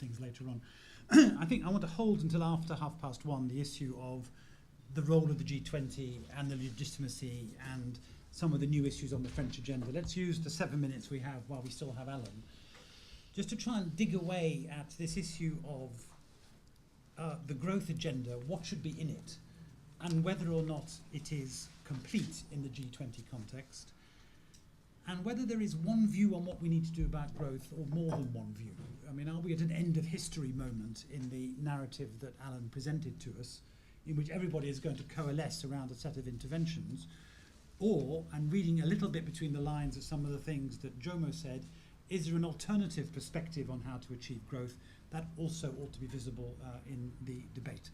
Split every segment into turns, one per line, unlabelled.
things later on. I think I want to hold until after 1:30 the issue of the role of the G20 and the legitimacy and some of the new issues on the French agenda. Let's use the 7 minutes we have while we still have Alan, just to try and dig away at this issue of the growth agenda, what should be in it, and whether or not it is complete in the G20 context, and whether there is one view on what we need to do about growth or more than one view. I mean, are we at an end of history moment in the narrative that Alan presented to us, in which everybody is going to coalesce around a set of interventions? Or, and reading a little bit between the lines of some of the things that Jomo said, is there an alternative perspective on how to achieve growth that also ought to be visible in the debate?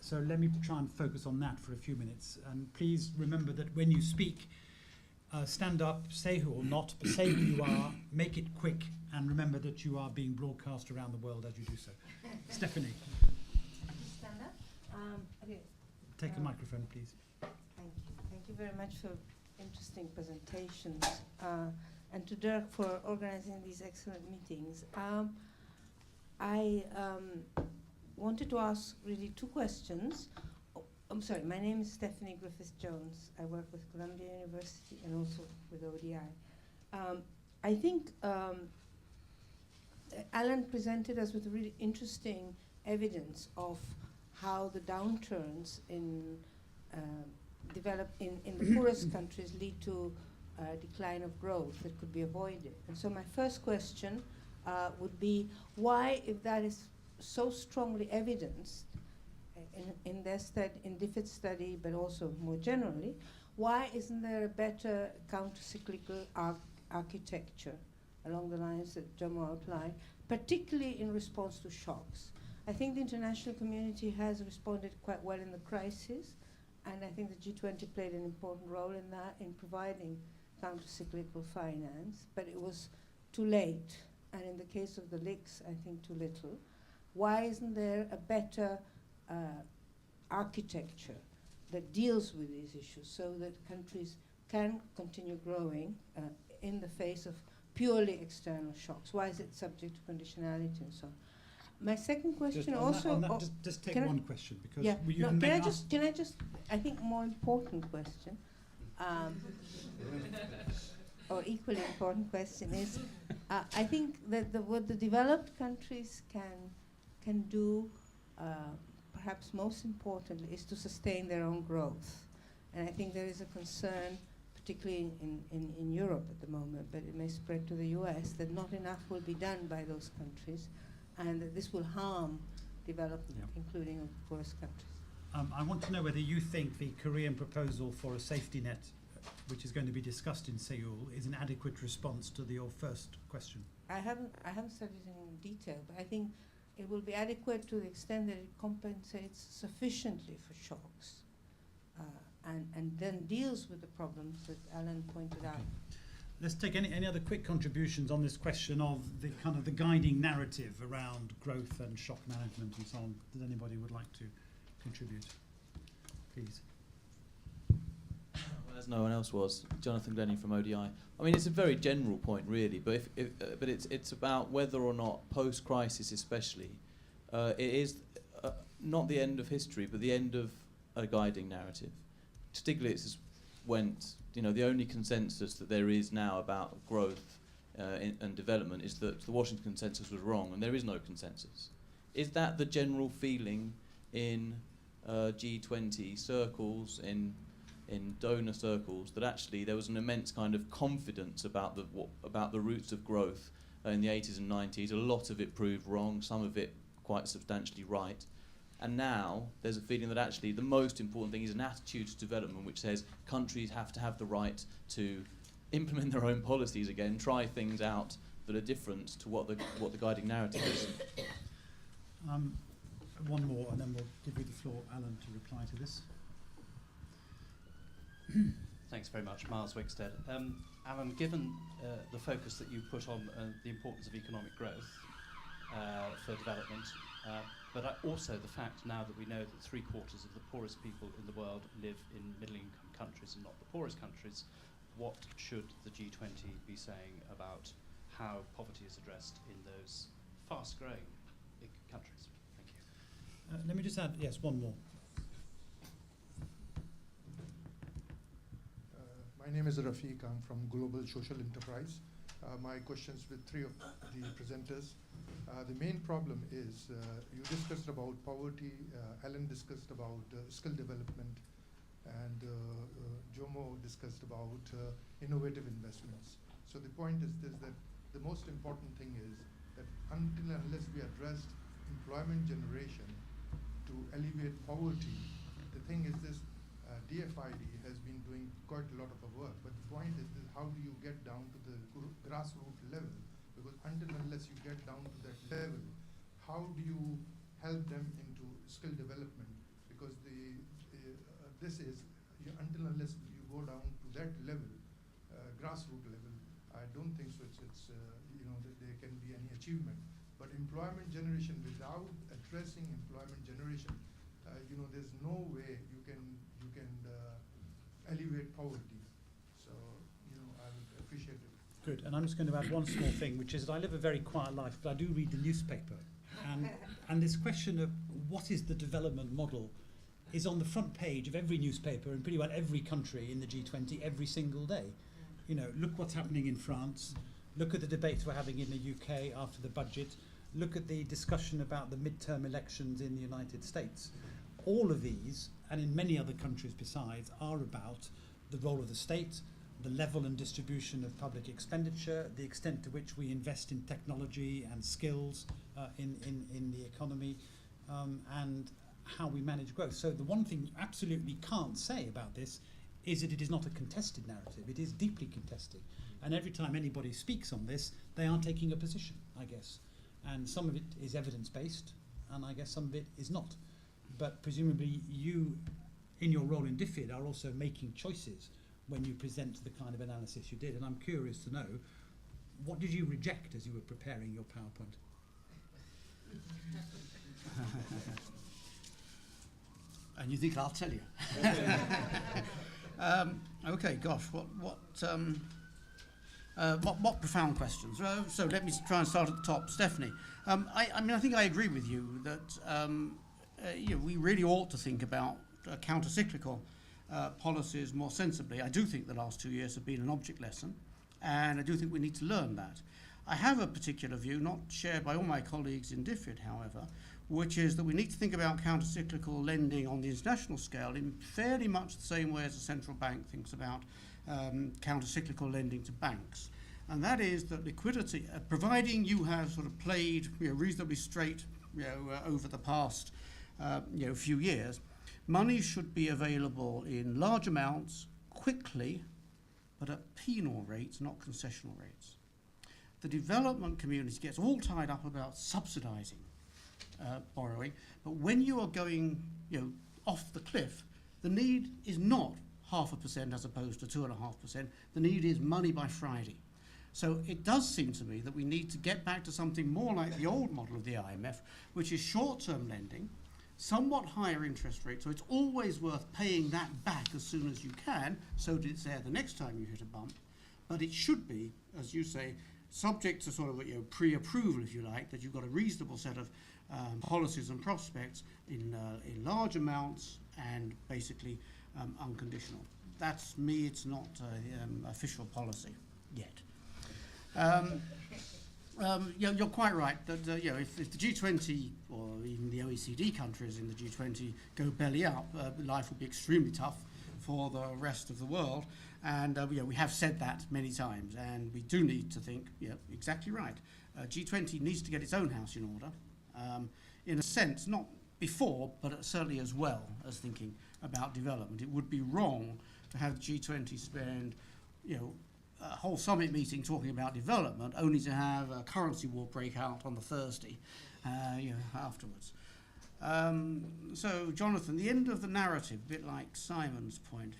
So let me try and focus on that for a few minutes. And please remember that when you speak, stand up, say who or not, but say who you are, make it quick, and remember that you are being broadcast around the world as you do so. Stephanie.
Stand up. Okay.
Take a microphone, please.
Thank you. Thank you very much for interesting presentations, and to Dirk for organizing these excellent meetings. I wanted to ask really two questions. I'm sorry, my name is Stephanie Griffiths-Jones. I work with Columbia University and also with ODI. I think Alan presented us with really interesting evidence of how the downturns in in the poorest countries lead to decline of growth that could be avoided. And so my first question would be, why, if that is so strongly evidenced in DFID's study, but also more generally, why isn't there a better counter-cyclical architecture along the lines that Jomo outlined, particularly in response to shocks? I think the international community has responded quite well in the crisis, and I think the G20 played an important role in that, in providing counter-cyclical finance, but it was too late, and in the case of the LICs, I think too little. Why isn't there a better architecture that deals with these issues so that countries can continue growing in the face of purely external shocks? Why is it subject to conditionality and so on? My second question
just take one question, because
yeah,
you
no,
can
I just, I think more important question, or equally important question is, I think that what the developed countries can do, perhaps most importantly, is to sustain their own growth. And I think there is a concern, particularly in Europe at the moment, but it may spread to the US, that not enough will be done by those countries, and that this will harm development, including of the poorest countries.
I want to know whether you think the Korean proposal for a safety net, which is going to be discussed in Seoul, is an adequate response to your first question.
I haven't studied it in detail, but I think it will be adequate to the extent that it compensates sufficiently for shocks, and then deals with the problems that Alan pointed out.
Let's take any other quick contributions on this question of the kind of the guiding narrative around growth and shock management and so on. Does anybody would like to contribute? Please.
Well, as no one else was, Jonathan Glennie from ODI. I mean, it's a very general point, really, but but it's about whether or not post-crisis, especially, it is not the end of history, but the end of a guiding narrative. Stiglitz went, the only consensus that there is now about growth and development is that the Washington consensus was wrong, and there is no consensus. Is that the general feeling in G20 circles, in donor circles, that actually there was an immense kind of confidence about the roots of growth in the 80s and 90s? A lot of it proved wrong, some of it quite substantially right. And now there's a feeling that actually the most important thing is an attitude to development which says countries have to have the right to implement their own policies again, try things out that are different to what the guiding narrative is.
One more, and then we'll give you the floor, Alan, to reply to this.
Thanks very much. Miles Wickstead. Alan, given the focus that you put on the importance of economic growth for development, but also the fact now that we know that 3/4 of the poorest people in the world live in middle-income countries and not the poorest countries, what should the G20 be saying about how poverty is addressed in those fast-growing countries. Thank you.
Let me just add, yes, one more.
My name is Rafiq. I'm from Global Social Enterprise. My questions with three of the presenters. The main problem is you discussed about poverty, Alan discussed about skill development, and Jomo discussed about innovative investments. So the point is this, that the most important thing is that until and unless we address employment generation to alleviate poverty, the thing is this, DFID has been doing quite a lot of the work, but the point is this, how do you get down to the grassroots level? Because until and unless you get down to that level, how do you help them into skill development? Because this is, until and unless you go down to that level, grassroots level, I don't think so it's that there can be any achievement. But employment generation, without addressing employment generation, there's no way you can alleviate poverty. So, I would appreciate it.
Good, and I'm just going to add one small thing, which is that I live a very quiet life, but I do read the newspaper. And this question of what is the development model is on the front page of every newspaper in pretty well every country in the G20 every single day. Look what's happening in France, look at the debates we're having in the UK after the budget, look at the discussion about the midterm elections in the United States. All of these, and in many other countries besides, are about the role of the state, the level and distribution of public expenditure, the extent to which we invest in technology and skills in the economy, and how we manage growth. So the one thing you absolutely can't say about this is that it is not a contested narrative. It is deeply contested. And every time anybody speaks on this, they are taking a position, I guess. And some of it is evidence-based, and I guess some of it is not. But presumably you, in your role in DFID, are also making choices when you present the kind of analysis you did. And I'm curious to know, what did you reject as you were preparing your PowerPoint?
And you think I'll tell you? Okay, gosh, what profound questions. So let me try and start at the top. Stephanie, I think I agree with you that we really ought to think about counter-cyclical policies more sensibly. I do think the last 2 years have been an object lesson, and I do think we need to learn that. I have a particular view, not shared by all my colleagues in DFID, however, which is that we need to think about counter-cyclical lending on the international scale in fairly much the same way as a central bank thinks about counter-cyclical lending to banks. And that is that liquidity, providing you have sort of played reasonably straight over the past few years, money should be available in large amounts, quickly, but at penal rates, not concessional rates. The development community gets all tied up about subsidizing borrowing, but when you are going off the cliff, the need is not 0.5% as opposed to 2.5%. The need is money by Friday. So it does seem to me that we need to get back to something more like the old model of the IMF, which is short-term lending, somewhat higher interest rates, so it's always worth paying that back as soon as you can, so that it's there the next time you hit a bump. But it should be, as you say, subject to sort of pre-approval, if you like, that you've got a reasonable set of policies and prospects in large amounts and basically unconditional. That's me, it's not official policy yet. You're quite right that if the G20 or even the OECD countries in the G20 go belly up, life will be extremely tough for the rest of the world. And we have said that many times, and we do need to think, exactly right. G20 needs to get its own house in order, in a sense, not before, but certainly as well as thinking about development. It would be wrong to have the G20 spend, a whole summit meeting talking about development, only to have a currency war break out on the Thursday, afterwards. So, Jonathan, the end of the narrative, a bit like Simon's point.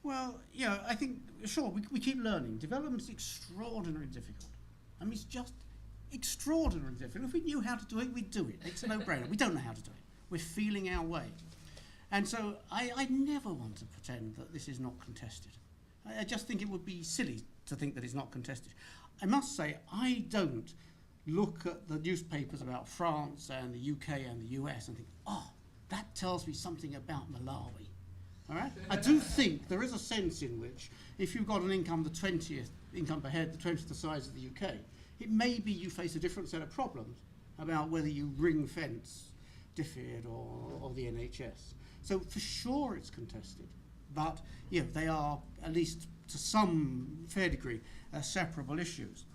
Well, I think, sure, we keep learning. Development's extraordinarily difficult. I mean, it's just extraordinarily difficult. If we knew how to do it, we'd do it. It's a no-brainer. We don't know how to do it. We're feeling our way. And so I never want to pretend that this is not contested. I just think it would be silly to think that it's not contested. I must say, I don't look at the newspapers about France and the UK and the US and think, oh, that tells me something about Malawi. All right? I do think there is a sense in which if you've got an income, the 20th income per head, the 20th the size of the UK, it may be you face a different set of problems about whether you ring fence DFID or the NHS. So for sure it's contested, but they are, at least to some fair degree, separable issues.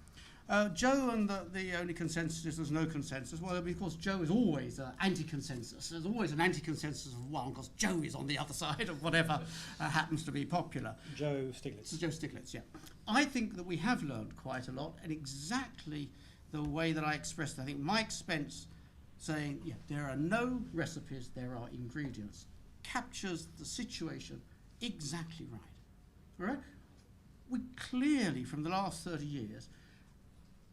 Joe and the only consensus is there's no consensus. Well, of course, Joe is always anti-consensus. There's always an anti-consensus of one, because Joe is on the other side of whatever happens to be popular.
Joe Stiglitz.
So Joe Stiglitz, yeah. I think that we have learned quite a lot, and exactly the way that I expressed it. I think Mike Spence saying, there are no recipes, there are ingredients, captures the situation exactly right. All right? We clearly, from the last 30 years,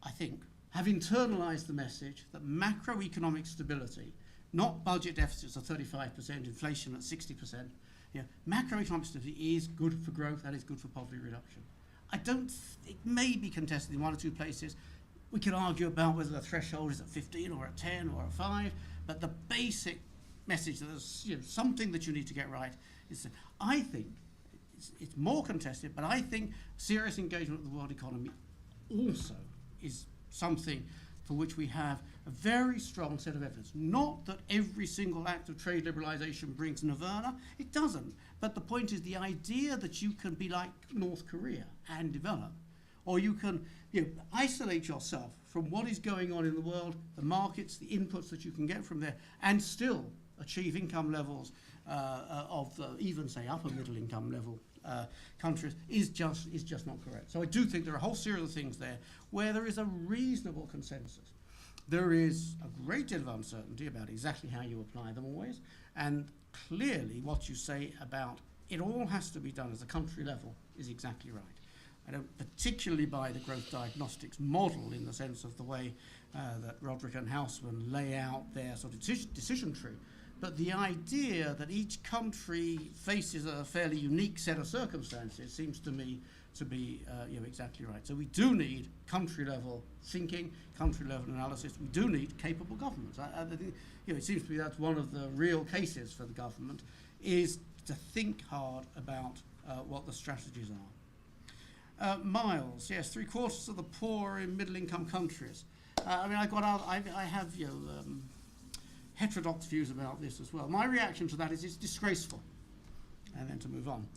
I think, have internalised the message that macroeconomic stability, not budget deficits of 35%, inflation at 60%, macroeconomic stability is good for growth, that is good for poverty reduction. It may be contested in one or two places. We can argue about whether the threshold is at 15 or at 10 or at 5, but the basic message that there's something that you need to get right is that I think it's more contested, but I think serious engagement with the world economy also is something for which we have a very strong set of evidence. Not that every single act of trade liberalisation brings nirvana, it doesn't. But the point is the idea that you can be like North Korea and develop, or you can isolate yourself from what is going on in the world, the markets, the inputs that you can get from there, and still achieve income levels of even, say, upper middle income level countries is just not correct. So I do think there are a whole series of things there where there is a reasonable consensus. There is a great deal of uncertainty about exactly how you apply them always, and clearly what you say about it all has to be done at a country level is exactly right. I don't particularly buy the growth diagnostics model in the sense of the way that Roderick and Houseman lay out their sort of decision tree. But the idea that each country faces a fairly unique set of circumstances seems to me to be exactly right. So we do need country-level thinking, country-level analysis. We do need capable governments. I think it seems to me that's one of the real cases for the government, is to think hard about what the strategies are. Miles, yes, 3/4 of the poor in middle-income countries. I have heterodox views about this as well. My reaction to that is it's disgraceful. And then to move on.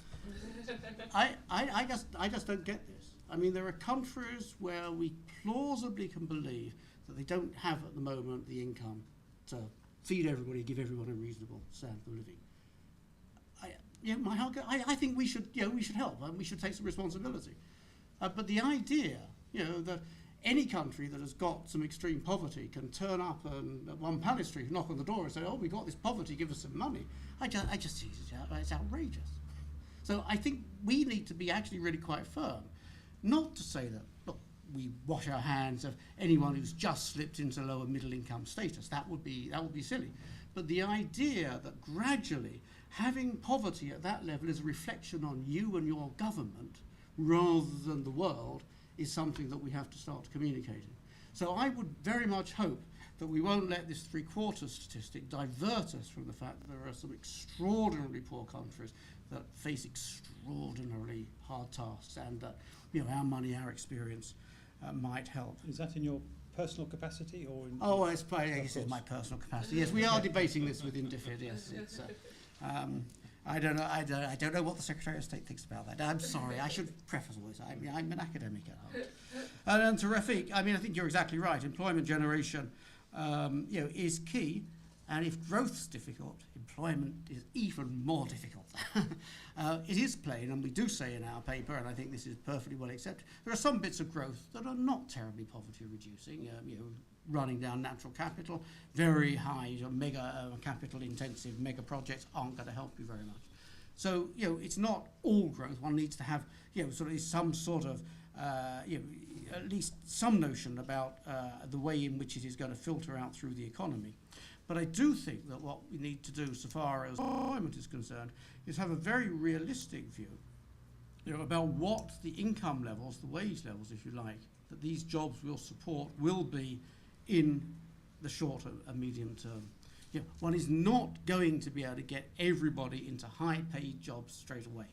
I just don't get this. I mean, there are countries where we plausibly can believe that they don't have at the moment the income to feed everybody, give everyone a reasonable standard of living. I think we should help and we should take some responsibility. But the idea, that any country that has got some extreme poverty can turn up and at one Palace Street, knock on the door and say, "Oh, we got this poverty, give us some money." I just see it's outrageous. So I think we need to be actually really quite firm, not to say that look, we wash our hands of anyone who's just slipped into lower middle income status. That would be silly. But the idea that gradually having poverty at that level is a reflection on you and your government rather than the world is something that we have to start communicating. So I would very much hope that we won't let this 3/4 statistic divert us from the fact that there are some extraordinarily poor countries that face extraordinarily hard tasks, and that our money, our experience might help.
Is that in your personal capacity or in?
Oh, it's probably, I guess it's my personal capacity. Yes, we are debating this within DFID. Yes, it's. I don't know what the Secretary of State thinks about that. I'm sorry. I should preface all this. I'm an academic at heart. And to Rafiq, I think you're exactly right. Employment generation, is key. And if growth's difficult, employment is even more difficult. It is plain, and we do say in our paper, and I think this is perfectly well accepted, there are some bits of growth that are not terribly poverty reducing. Running down natural capital, very high mega capital intensive mega projects aren't going to help you very much. So it's not all growth. One needs to have sort of some sort of at least some notion about the way in which it is going to filter out through the economy. But I do think that what we need to do, so far as employment is concerned, is have a very realistic view about what the income levels, the wage levels, if you like, that these jobs will support will be in the short and medium term. You know, one is not going to be able to get everybody into high-paid jobs straight away.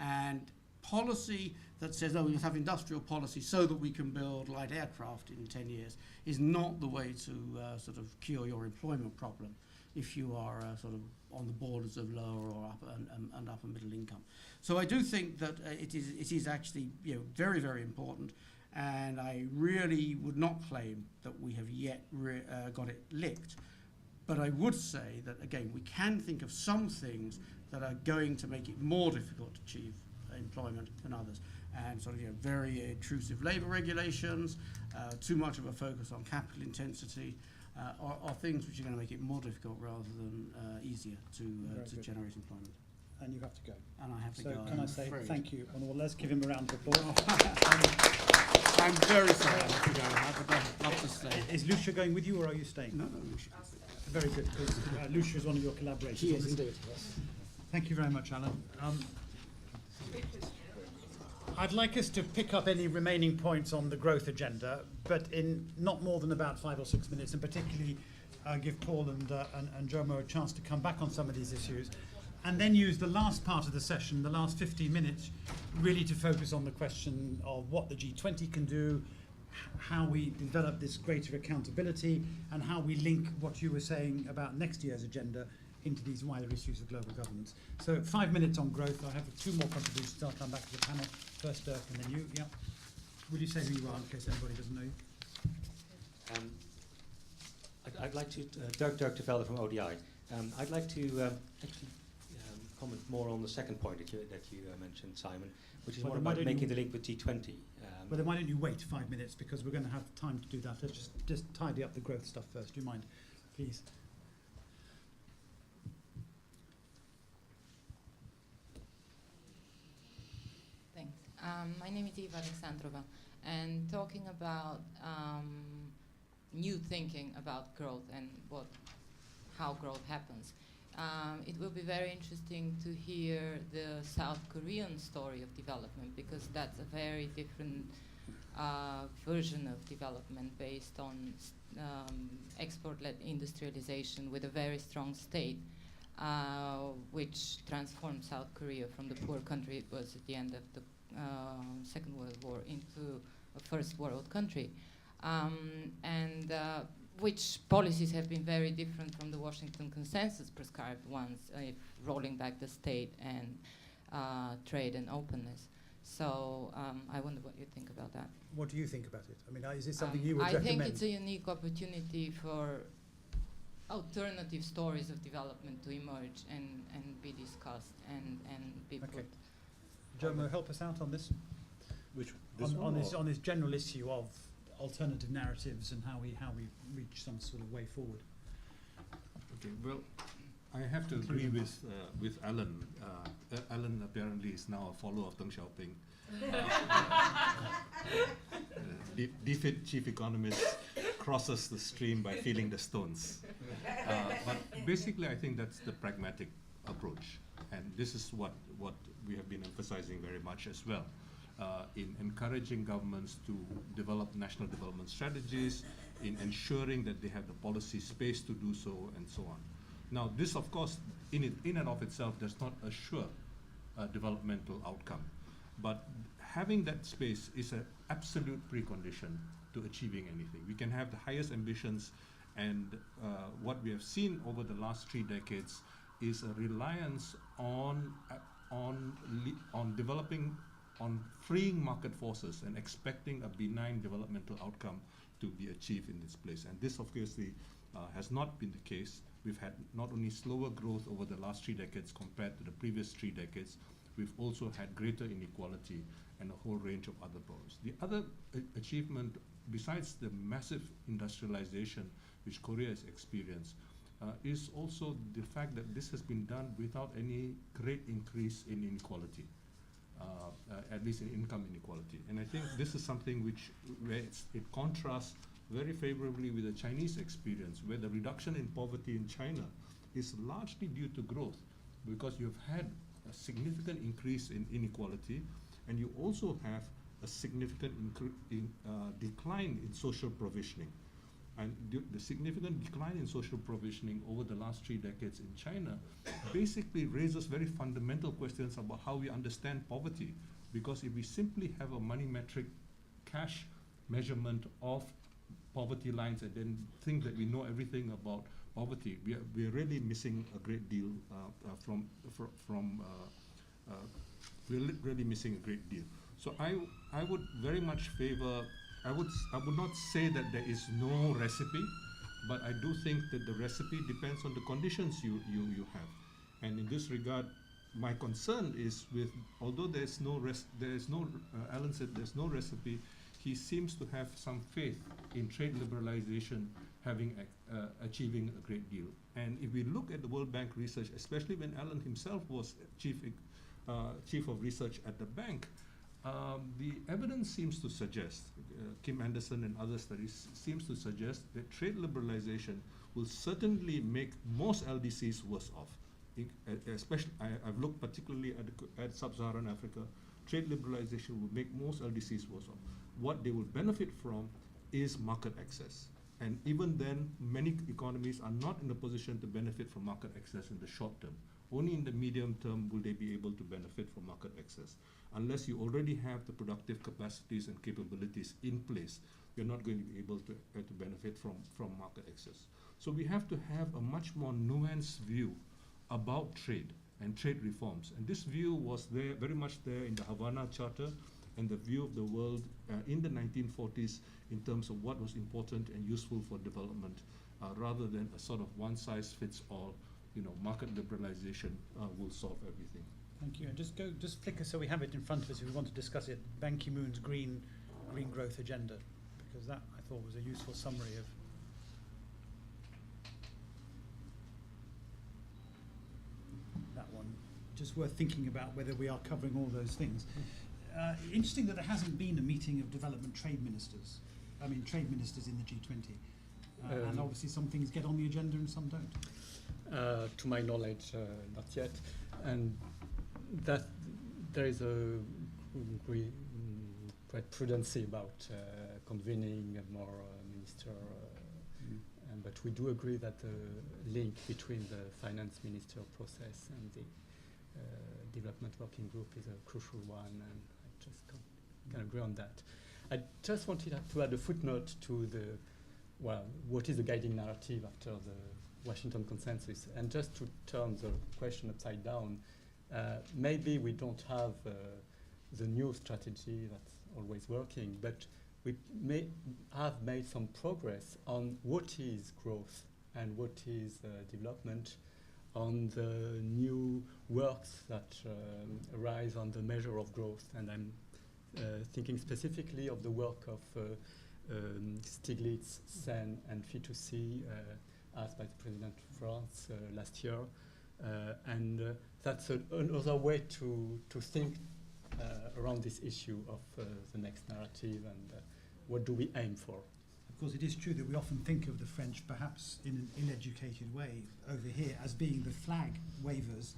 And policy that says, oh, we'll have industrial policy so that we can build light aircraft in 10 years is not the way to sort of cure your employment problem if you are sort of on the borders of lower or upper and upper middle income. So I do think that it is actually, you know, very, very important, and I really would not claim that we have yet got it licked. But I would say that, again, we can think of some things that are going to make it more difficult to achieve employment than others. And sort of, you know, very intrusive labour regulations, too much of a focus on capital intensity, are things which are going to make it more difficult rather than easier to generate employment.
And you have to go.
And I have to
So
go.
can I say thank you? And well, let's give him a round of applause.
I'm very sorry I have to go. I would love to stay.
Is Lucia going with you, or are you staying?
No, Lucia.
Very good, because Lucia is one of your collaborators.
She is indeed.
Thank you very much, Alan. I'd like us to pick up any remaining points on the growth agenda, but in not more than about 5 or 6 minutes, and particularly give Paul and Jomo a chance to come back on some of these issues, and then use the last part of the session, the last 15 minutes, really to focus on the question of what the G20 can do, how we develop this greater accountability, and how we link what you were saying about next year's agenda into these wider issues of global governance. So 5 minutes on growth. I have 2 more contributions. I'll come back to the panel. First Dirk and then you. Yeah. Will you say who you are in case anybody doesn't know you?
I'd like to, Dirk de Velde from ODI. I'd like to actually comment more on the second point that you mentioned, Simon, which is
Well,
more
then why
about
don't
making
you-
the link with G20.
Well, then why don't you wait 5 minutes, because we're going to have time to do that. Let's just tidy up the growth stuff first. Do you mind, please?
Thanks. My name is Eva Alexandrova, and talking about new thinking about growth and how growth happens. It will be very interesting to hear the South Korean story of development, because that's a very different version of development based on export-led industrialization with a very strong state, which transformed South Korea from the poor country it was at the end of the Second World War into a first world country. Which policies have been very different from the Washington Consensus prescribed ones, rolling back the state and trade and openness. So I wonder what you think about that.
What do you think about it? I mean, is it something you would
I
recommend?
think it's a unique opportunity for alternative stories of development to emerge and be discussed and be
Okay.
put.
Jomo, help us out on this.
Which
On this general issue of alternative narratives and how we reach some sort of way forward.
Okay, well, I have to agree with Alan. Alan apparently is now a follower of Deng Xiaoping. Defeat chief economist crosses the stream by feeling the stones. But basically, I think that's the pragmatic approach, and this is what we have been emphasizing very much as well. In encouraging governments to develop national development strategies, in ensuring that they have the policy space to do so, and so on. Now, this, of course, in and of itself does not assure a developmental outcome, but having that space is an absolute precondition to achieving anything. We can have the highest ambitions, and what we have seen over the last 3 decades is a reliance on developing, on freeing market forces and expecting a benign developmental outcome to be achieved in this place. And this obviously has not been the case. We've had not only slower growth over the last 3 decades compared to the previous 3 decades, we've also had greater inequality and a whole range of other problems. The other achievement, besides the massive industrialization which Korea has experienced, is also the fact that this has been done without any great increase in inequality. At least in income inequality. And I think this is something where it contrasts very favorably with the Chinese experience, where the reduction in poverty in China is largely due to growth, because you've had a significant increase in inequality, and you also have a significant decline in social provisioning. And the significant decline in social provisioning over the last 3 decades in China basically raises very fundamental questions about how we understand poverty. Because if we simply have a money metric cash measurement of poverty lines and then think that we know everything about poverty, we're really missing a great deal we're really missing a great deal. So I would very much favor, I would not say that there is no recipe, but I do think that the recipe depends on the conditions you have. And in this regard, my concern is with, although Alan said there's no recipe, he seems to have some faith in trade liberalization achieving a great deal. And if we look at the World Bank research, especially when Alan himself was chief of research at the bank, the evidence seems to suggest, Kim Anderson and other studies seems to suggest that trade liberalization will certainly make most LDCs worse off. Especially, I've looked particularly at sub-Saharan Africa. Trade liberalization will make most LDCs worse off. What they will benefit from is market access. And even then, many economies are not in a position to benefit from market access in the short term. Only in the medium term will they be able to benefit from market access. Unless you already have the productive capacities and capabilities in place, you're not going to be able to benefit from market access. So we have to have a much more nuanced view about trade and trade reforms. And this view was there, very much there in the Havana Charter and the view of the world in the 1940s in terms of what was important and useful for development, rather than a sort of one-size-fits-all, market liberalization will solve everything.
Thank you. And just flicker so we have it in front of us if we want to discuss it, Ban Ki-moon's green growth agenda, because that I thought was a useful summary of. That one, just worth thinking about whether we are covering all those things. Interesting that there hasn't been a meeting of development trade ministers in the G20. And obviously some things get on the agenda and some don't.
To my knowledge, not yet. And that there is a great prudency about convening more minister. But we do agree that the link between the finance minister process and the development working group is a crucial one, and I just can agree on that. I just wanted to add a footnote to what is the guiding narrative after the Washington consensus, and just to turn the question upside down, maybe we don't have the new strategy that's always working, but we may have made some progress on what is growth and what is development, on the new works that arise on the measure of growth. And I'm thinking specifically of the work of Stiglitz, Sen, and Fitoussi, asked by the President of France last year. And that's another way to think around this issue of the next narrative and what do we aim for.
Of course, it is true that we often think of the French, perhaps in an ill-educated way, over here as being the flag wavers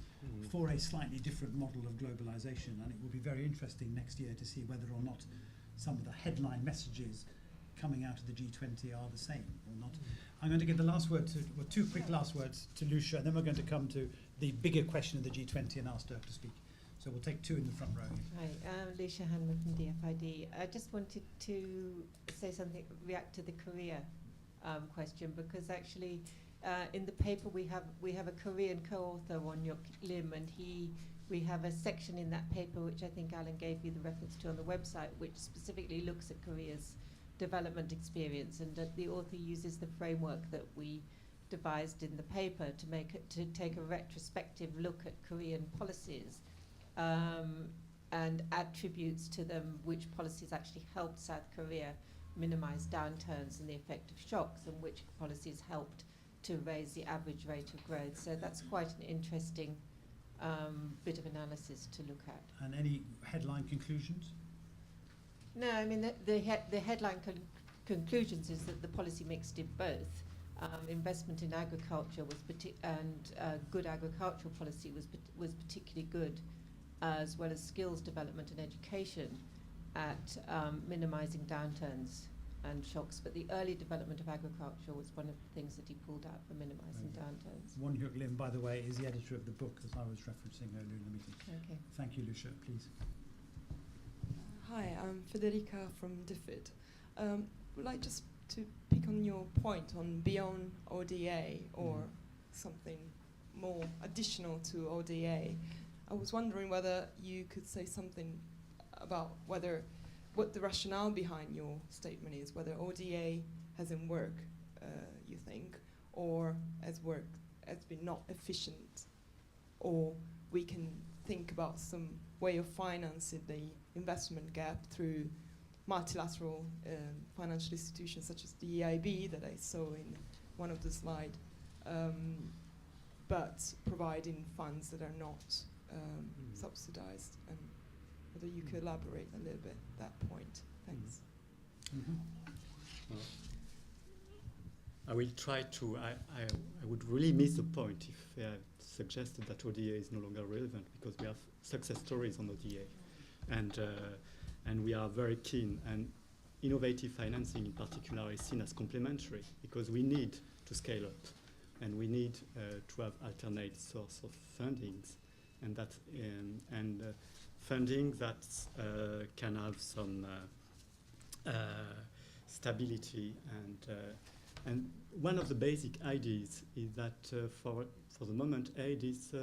for a slightly different model of globalization. And it will be very interesting next year to see whether or not some of the headline messages coming out of the G20 are the same or not. I'm going to give the last word two quick last words to Lucia, and then we're going to come to the bigger question of the G20 and ask Dirk to speak. So we'll take two in the front row.
Hi, I'm Lucia Hanman from DFID. I just wanted to say something, react to the Korea question, because actually in the paper we have a Korean co-author, Won-Yuk Lim, and we have a section in that paper which I think Alan gave you the reference to on the website, which specifically looks at Korea's development experience, and the author uses the framework that we devised in the paper to take a retrospective look at Korean policies and attributes to them which policies actually helped South Korea minimize downturns and the effect of shocks, and which policies helped to raise the average rate of growth. So that's quite an interesting bit of analysis to look at.
And any headline conclusions?
No, I mean the headline conclusions is that the policy mix did both. Investment in agriculture was good agricultural policy was particularly good, as well as skills development and education. at minimizing downturns and shocks, but the early development of agriculture was one of the things that he pulled out for minimizing downturns.
Won Hyuk Lim, by the way, is the editor of the book that I was referencing earlier in the meeting.
Okay.
Thank you, Lucia, please.
Hi, I'm Federica from DFID. Would like just to pick on your point on beyond ODA or something more additional to ODA. I was wondering whether you could say something about what the rationale behind your statement is, whether ODA hasn't worked, you think, or has been not efficient, or we can think about some way of financing the investment gap through multilateral financial institutions such as the EIB that I saw in one of the slides, but providing funds that are not subsidized, and whether you could elaborate a little bit that point. Thanks.
Well, I will try to. I would really miss the point if I suggested that ODA is no longer relevant, because we have success stories on ODA, and we are very keen. And innovative financing, in particular, is seen as complementary, because we need to scale up, and we need to have alternate source of fundings, and that funding that can have some stability. And one of the basic ideas is that for the moment, aid is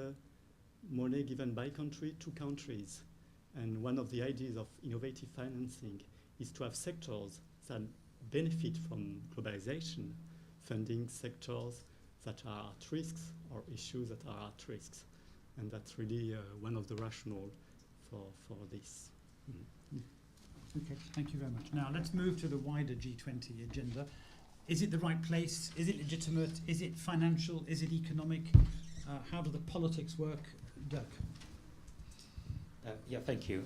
money given by country to countries. And one of the ideas of innovative financing is to have sectors that benefit from globalization, funding sectors that are at risks or issues that are at risks. And that's really one of the rationale for this.
Okay, thank you very much. Now let's move to the wider G20 agenda. Is it the right place? Is it legitimate? Is it financial? Is it economic? How do the politics work? Dirk.
Yeah, thank you.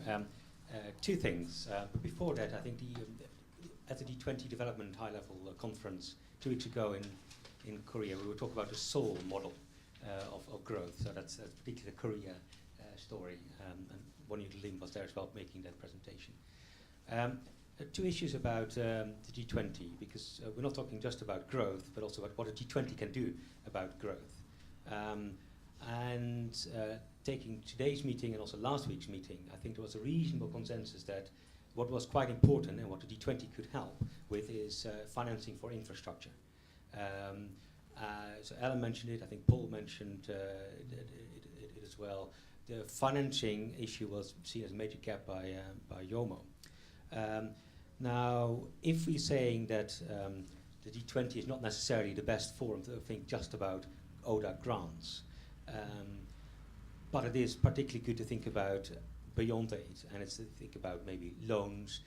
Two things. But before that, I think at the G20 Development High-Level Conference 2 weeks ago in Korea, we were talking about the Seoul model of growth. So that's particularly the Korea story. And Won Hyuk Lim was there as well making that presentation. Two issues about the G20, because we're not talking just about growth, but also about what a G20 can do about growth. Taking today's meeting and also last week's meeting, I think there was a reasonable consensus that what was quite important and what the G20 could help with is financing for infrastructure. So Alan mentioned it, I think Paul mentioned it as well. The financing issue was seen as a major gap by Jomo. Now, if we're saying that the G20 is not necessarily the best forum to think just about ODA grants, but it is particularly good to think about beyond aid, and it's to think about maybe loans,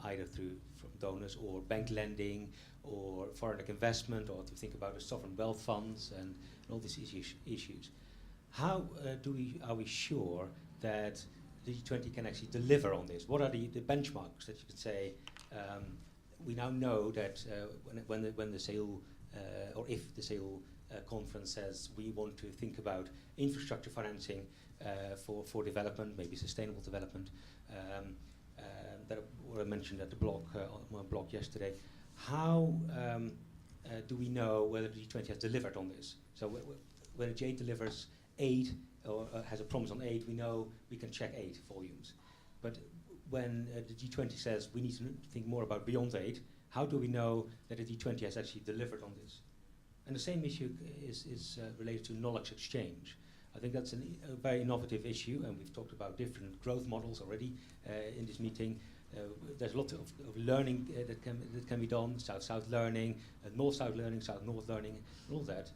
either from donors or bank lending or foreign investment, or to think about the sovereign wealth funds and all these issues. How are we sure that the G20 can actually deliver on this? What are the benchmarks that you could say? We now know that when the Seoul or if the Seoul conference says we want to think about infrastructure financing for development, maybe sustainable development, that were mentioned at the blog on my blog yesterday. How do we know whether the G20 has delivered on this? So when the G8 delivers aid or has a promise on aid, we know we can check aid volumes. But when the G20 says we need to think more about beyond aid, how do we know that the G20 has actually delivered on this? And the same issue is related to knowledge exchange. I think that's a very innovative issue, and we've talked about different growth models already in this meeting. There's a lot of learning that can be done, South-South learning, North-South learning, South-North learning, and all that.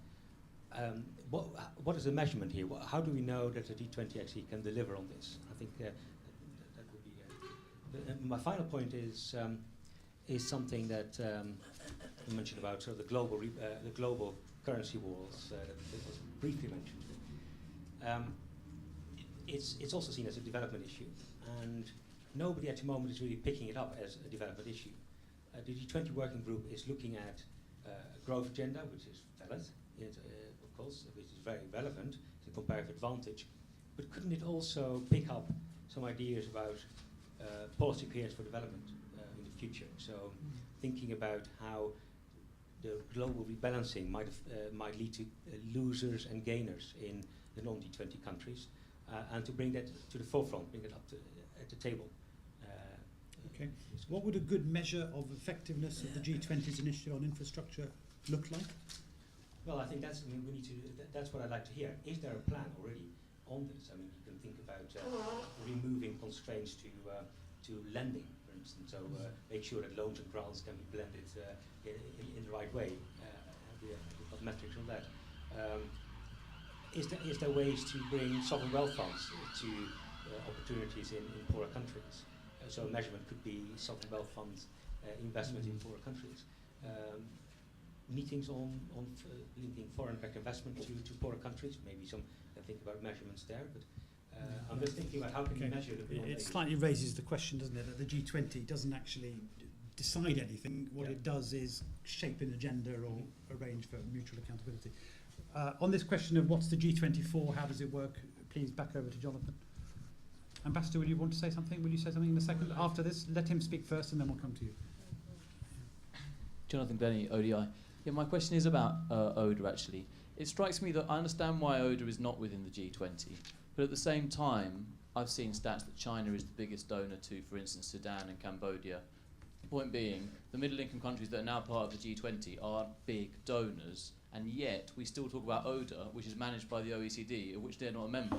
What is the measurement here? How do we know that the G20 actually can deliver on this? I think that would be. My final point is something that you mentioned about sort of the global currency wars that was briefly mentioned. It's also seen as a development issue, and nobody at the moment is really picking it up as a development issue. The G20 working group is looking at a growth agenda, which is valid, of course, which is very relevant, it's a comparative advantage, but couldn't it also pick up some ideas about policy coherence for development in the future. So thinking about how the global rebalancing might lead to losers and gainers in the non-G20 countries, and to bring that to the forefront, bring it up at the table.
Okay. What would a good measure of effectiveness of the G20's initiative on infrastructure look like?
Well, I think that's, I mean, we need to, that's what I'd like to hear. Is there a plan already on this? I mean, you can think about removing constraints to lending, for instance, so make sure that loans and grants can be blended in the right way. We've got metrics on that. Is there ways to bring sovereign wealth funds to opportunities in poorer countries? So a measurement could be sovereign wealth funds investment in poorer countries. Meetings on linking foreign direct investment to poorer countries. Maybe some think about measurements there, but I'm just thinking about how can you measure the beyond.
It slightly raises the question, doesn't it, that the G20 doesn't actually decide anything. What it does is shape an agenda or arrange for mutual accountability. On this question of what's the G20 for, how does it work, please back over to Jonathan. Ambassador, will you want to say something? Will you say something in a second? After this, let him speak first and then we'll come to you.
Jonathan Glennie, ODI. Yeah, my question is about ODA actually. It strikes me that I understand why ODA is not within the G20, but at the same time, I've seen stats that China is the biggest donor to, for instance, Sudan and Cambodia. The point being, the middle-income countries that are now part of the G20 are big donors, and yet we still talk about ODA, which is managed by the OECD, of which they're not a member.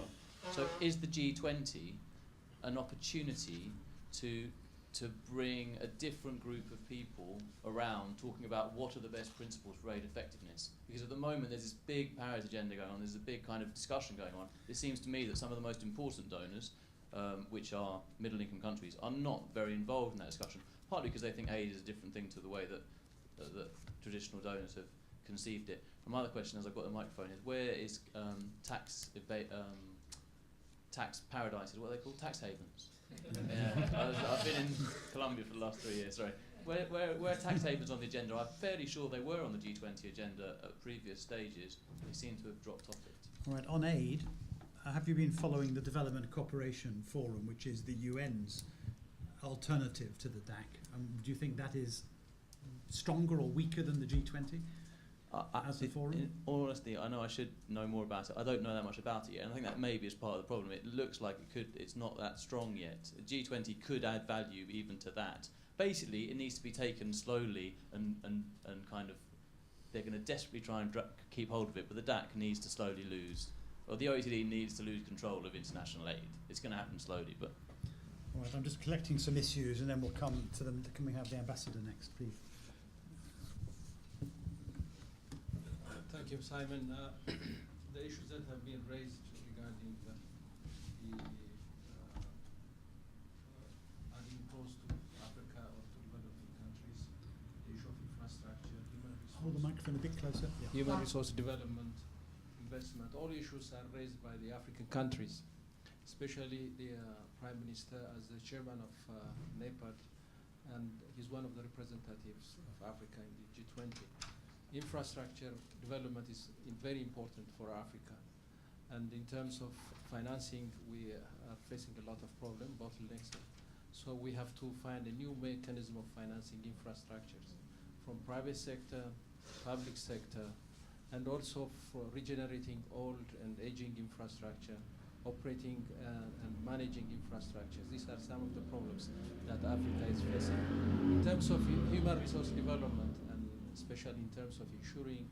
So is the G20 an opportunity to bring a different group of people around talking about what are the best principles for aid effectiveness? Because at the moment there's this big Paris agenda going on, there's a big kind of discussion going on. It seems to me that some of the most important donors, which are middle income countries, are not very involved in that discussion, partly because they think aid is a different thing to the way that traditional donors have conceived it. And my other question, as I've got the microphone, is where is tax paradises, what are they called? Tax havens. Yeah, I've been in Colombia for the last 3 years, sorry. Where are tax havens on the agenda? I'm fairly sure they were on the G20 agenda at previous stages. They seem to have dropped off it.
All right, on aid, have you been following the Development Cooperation Forum, which is the UN's alternative to the DAC? Do you think that is stronger or weaker than the G20? As a forum?
In all honesty, I know I should know more about it. I don't know that much about it yet, and I think that maybe is part of the problem. It looks like it's not that strong yet. G20 could add value even to that. Basically, it needs to be taken slowly and kind of, they're going to desperately try and keep hold of it, but the DAC needs to slowly lose, or the OECD needs to lose control of international aid. It's going to happen slowly, but...
All right, I'm just collecting some issues and then we'll come to them. Can we have the Ambassador next, please?
Thank you, Simon. The issues that have been raised regarding the adding cost to Africa or to developing countries, the issue of infrastructure, human resource.
Hold the microphone a bit closer. Yeah.
Human resource development, investment, all issues are raised by the African countries, especially the Prime Minister as the chairman of NEPAD, and he's one of the representatives of Africa in the G20. Infrastructure development is very important for Africa, and in terms of financing we are facing a lot of problems, bottlenecks, so we have to find a new mechanism of financing infrastructures from private sector, public sector, and also for regenerating old and aging infrastructure, operating and managing infrastructures. These are some of the problems that Africa is facing. In terms of human resource development, especially in terms of ensuring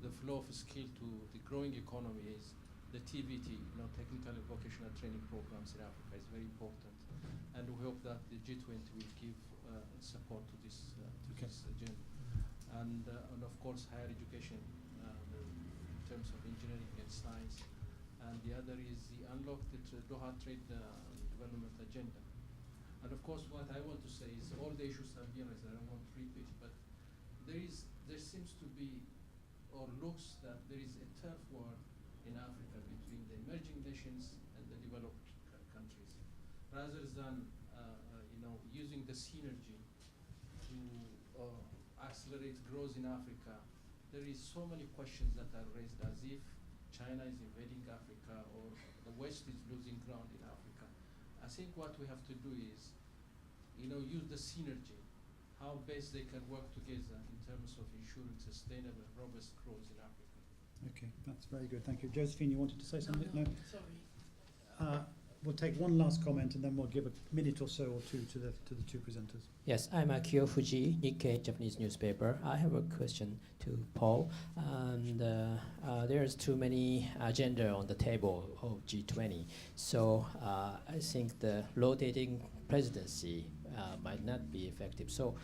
the flow of skill to the growing economies, the TVT, technical and vocational training programs in Africa is very important. And we hope that the G20 will give support to this agenda. And of course, higher education in terms of engineering and science. And the other is the unlocked Doha Trade Development Agenda. And of course, what I want to say is all the issues have been raised, I don't want to repeat, but there seems to be, or looks that there is a turf war in Africa between the emerging nations and the developed countries, rather than using the synergy to accelerate growth in Africa. There is so many questions that are raised as if China is invading Africa or the West is losing ground in Africa. I think what we have to do is use the synergy, how best they can work together in terms of ensuring sustainable and robust growth in Africa.
Okay, that's very good. Thank you. Josephine, you wanted to say something?
No, sorry.
We'll take one last comment and then we'll give a minute or so or two to the two presenters.
Yes, I'm Akio Fuji, Nikkei Japanese newspaper. I have a question to Paul. And there's too many agenda on the table of G20. So I think the rotating presidency might not be effective. So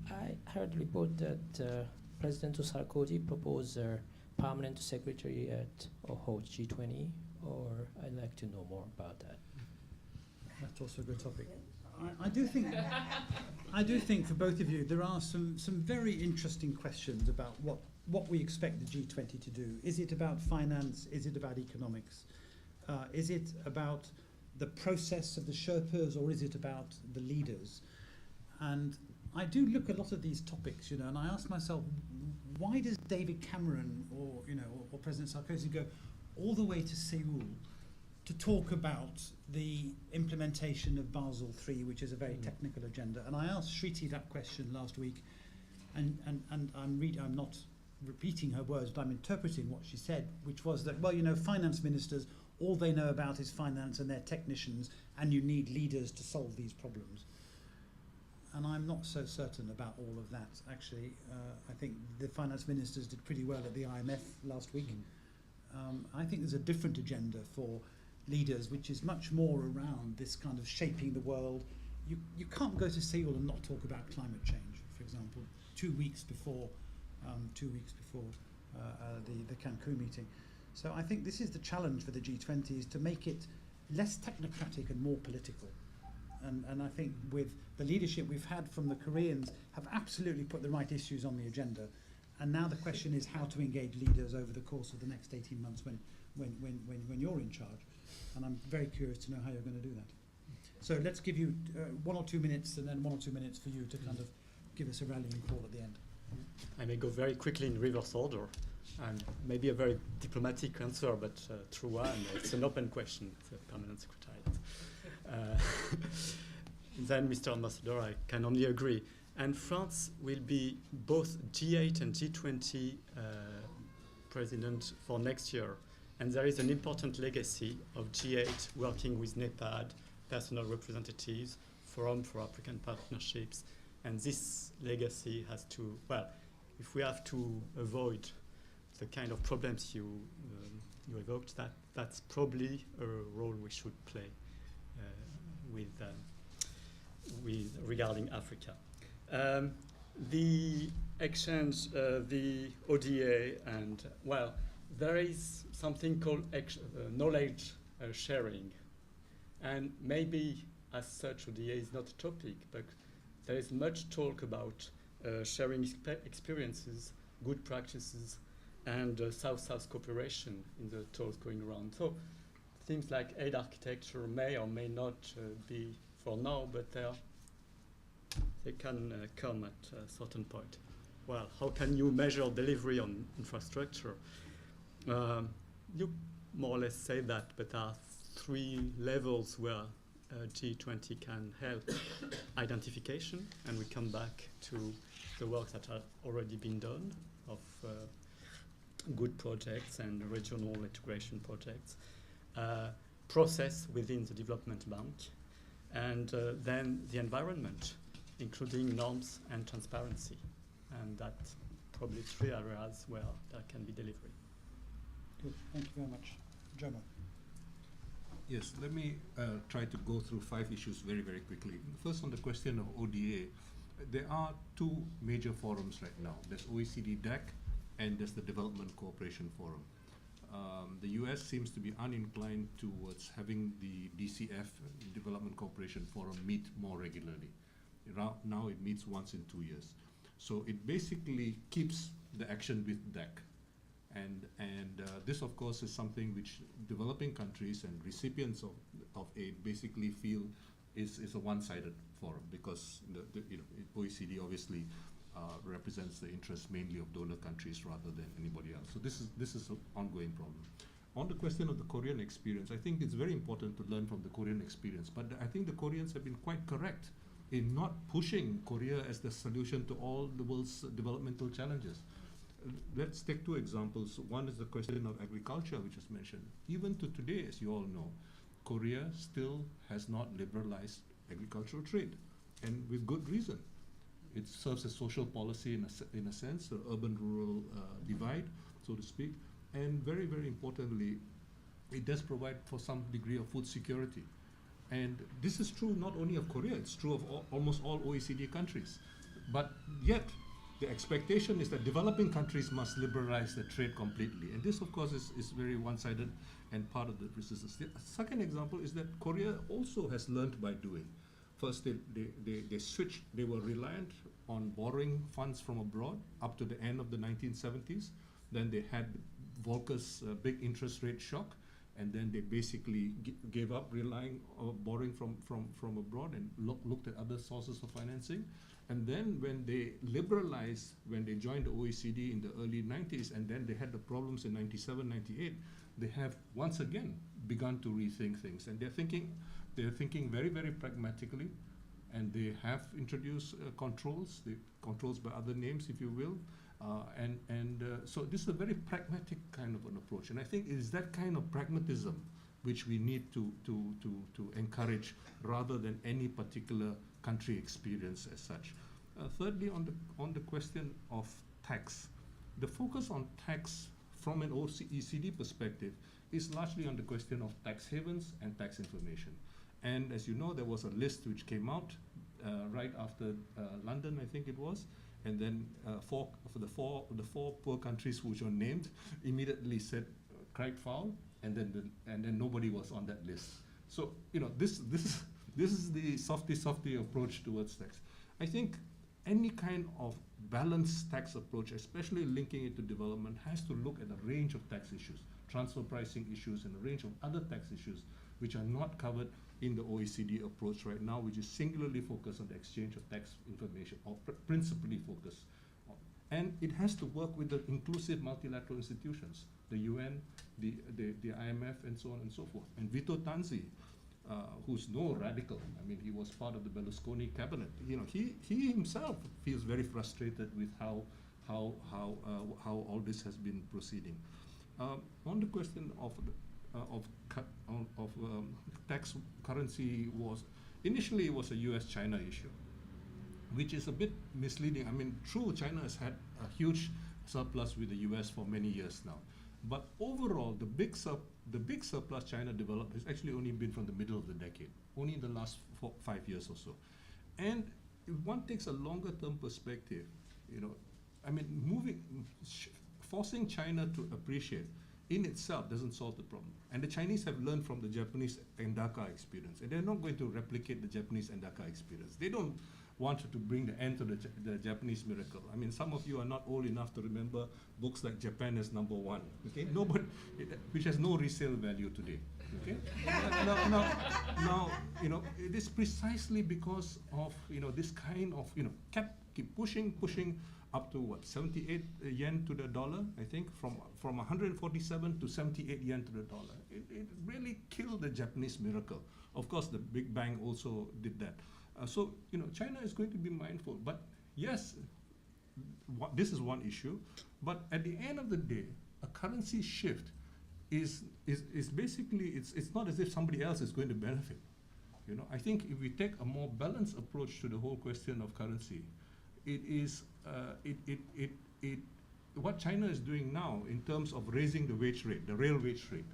I heard a report that President Sarkozy proposed a permanent secretariat of G20, or I'd like to know more about that.
That's also a good topic. I do think for both of you there are some very interesting questions about what we expect the G20 to do. Is it about finance? Is it about economics? Is it about the process of the Sherpas, or is it about the leaders? And I do look at a lot of these topics, and I ask myself, why does David Cameron or President Sarkozy go all the way to Seoul to talk about the implementation of Basel III, which is a very technical agenda? And I asked Shriti that question last week, and I'm not repeating her words, but I'm interpreting what she said, which was that, finance ministers, all they know about is finance and they're technicians, and you need leaders to solve these problems. And I'm not so certain about all of that, actually. I think the finance ministers did pretty well at the IMF last week. I think there's a different agenda for leaders, which is much more around this kind of shaping the world. You can't go to Seoul and not talk about climate change, for example, 2 weeks before the Cancun meeting. So I think this is the challenge for the G20, is to make it less technocratic and more political. And I think with the leadership we've had from the Koreans have absolutely put the right issues on the agenda. And now the question is how to engage leaders over the course of the next 18 months when you're in charge. And I'm very curious to know how you're going to do that. So let's give you 1 or 2 minutes, and then 1 or 2 minutes for you to kind of give us a rallying call at the end.
I may go very quickly in reverse order, and maybe a very diplomatic answer, but true one. It's an open question, the permanent secretariat. Then, Mr. Ambassador, I can only agree. And France will be both G8 and G20 president for next year. And there is an important legacy of G8 working with NEPAD, personal representatives, Forum for African Partnerships. And this legacy has to, if we have to avoid the kind of problems you evoked, that's probably a role we should play regarding Africa. The exchange, the ODA, and there is something called knowledge sharing, and maybe as such ODA is not a topic, but there is much talk about sharing experiences, good practices, and South-South cooperation in the talks going around. So things like aid architecture may or may not be for now, but they can come at a certain point. Well, how can you measure delivery on infrastructure? You more or less say that, but there are 3 levels where G20 can help. Identification, and we come back to the work that has already been done of good projects and regional integration projects. Process within the development bank, and then the environment, including norms and transparency. And that's probably 3 areas where there can be delivery.
Good, thank you very much. Jomo.
Yes, let me try to go through 5 issues very, very quickly. First, on the question of ODA, there are 2 major forums right now. There's OECD DAC, and there's the Development Cooperation Forum. The US seems to be uninclined towards having the DCF, Development Cooperation Forum, meet more regularly. Now it meets once in 2 years. So it basically keeps the action with DAC. And this, of course, is something which developing countries and recipients of aid basically feel is a one-sided forum, because the OECD obviously represents the interests mainly of donor countries rather than anybody else. So this is an ongoing problem. On the question of the Korean experience, I think it's very important to learn from the Korean experience. But I think the Koreans have been quite correct in not pushing Korea as the solution to all the world's developmental challenges. Let's take two examples. One is the question of agriculture, which was mentioned. Even to today, as you all know, Korea still has not liberalized agricultural trade, and with good reason. It serves as social policy in a sense, the urban-rural divide, so to speak, and very, very importantly, it does provide for some degree of food security. And this is true not only of Korea, it's true of almost all OECD countries. But yet, the expectation is that developing countries must liberalize the trade completely. And this, of course, is very one-sided and part of the resistance. The second example is that Korea also has learned by doing. First, they switched, they were reliant on borrowing funds from abroad up to the end of the 1970s. Then they had Volcker's big interest rate shock, and then they basically gave up relying on borrowing from abroad and looked at other sources of financing. And then when they liberalized, when they joined the OECD in the early 90s, and then they had the problems in 97, 98, they have once again begun to rethink things. And they're thinking very, very pragmatically, and they have introduced controls by other names, if you will. So this is a very pragmatic kind of an approach. And I think it is that kind of pragmatism which we need to encourage rather than any particular country experience as such. Thirdly, on the question of tax, the focus on tax from an OECD perspective is largely on the question of tax havens and tax information. And as you know, there was a list which came out right after London, I think it was, and then the four poor countries which were named immediately said cried foul, and then nobody was on that list. So this is the softy approach towards tax. I think any kind of balanced tax approach, especially linking it to development, has to look at a range of tax issues, transfer pricing issues, and a range of other tax issues which are not covered in the OECD approach right now, which is singularly focused on the exchange of tax information, or principally focused on. And it has to work with the inclusive multilateral institutions, the UN, the IMF, and so on and so forth. And Vito Tanzi, who's no radical, I mean, he was part of the Berlusconi cabinet. He himself feels very frustrated with how all this has been proceeding. On the question of tax currency was, initially it was a US-China issue, which is a bit misleading. I mean, true, China has had a huge surplus with the US for many years now. But overall, the big surplus China developed has actually only been from the middle of the decade, only in the last 5 years or so. And if one takes a longer term perspective, I mean, forcing China to appreciate in itself doesn't solve the problem. And the Chinese have learned from the Japanese Endaka experience, and they're not going to replicate the Japanese Endaka experience. They don't want to bring the end to the Japanese miracle. I mean, some of you are not old enough to remember books like Japan is #1, okay? Nobody, which has no resale value today, okay? Now, it is precisely because of, this kind of, keep pushing up to what, 78 yen to the dollar, I think, from 147 to 78 yen to the dollar. It really killed the Japanese miracle. Of course, the Big Bang also did that. So, China is going to be mindful. But yes, this is one issue. But at the end of the day, a currency shift is basically, it's not as if somebody else is going to benefit. I think if we take a more balanced approach to the whole question of currency, it is what China is doing now in terms of raising the wage rate, the real wage rate,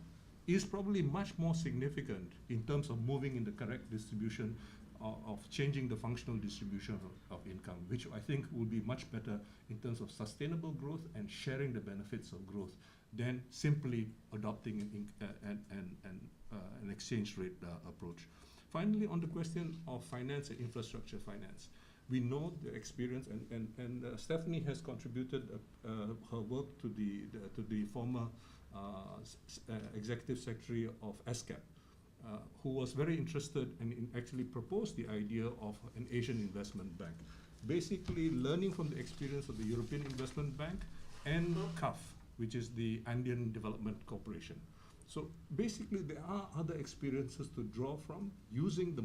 is probably much more significant in terms of moving in the correct distribution, of changing the functional distribution of income, which I think will be much better in terms of sustainable growth and sharing the benefits of growth than simply adopting an exchange rate approach. Finally, on the question of finance and infrastructure finance, we know the experience, and Stephanie has contributed her work to the former executive secretary of ESCAP, who was very interested and actually proposed the idea of an Asian investment bank, basically learning from the experience of the European Investment Bank and CAF, which is the Andean Development Corporation. So basically, there are other experiences to draw from using the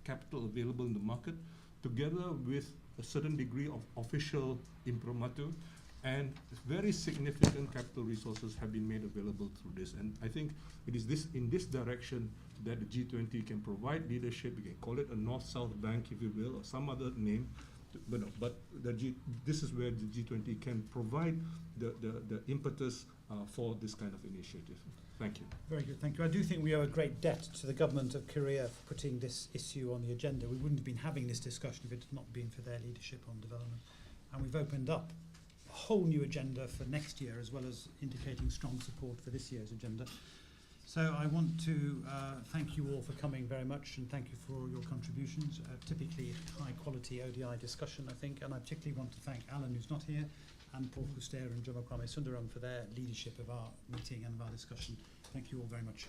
capital available in the market, together with a certain degree of official imprimatur, and very significant capital resources have been made available through this. And I think it is in this direction that the G20 can provide leadership. We can call it a North-South bank, if you will, or some other name. But this is where the G20 can provide the impetus for this kind of initiative. Thank you.
Very good, thank you. I do think we owe a great debt to the government of Korea for putting this issue on the agenda. We wouldn't have been having this discussion if it had not been for their leadership on development. And we've opened up a whole new agenda for next year, as well as indicating strong support for this year's agenda. So I want to thank you all for coming very much, and thank you for all your contributions. Typically high quality ODI discussion, I think, and I particularly want to thank Alan, who's not here, and Paul Couster and Jomo Kwame Sundaram for their leadership of our meeting and of our discussion. Thank you all very much.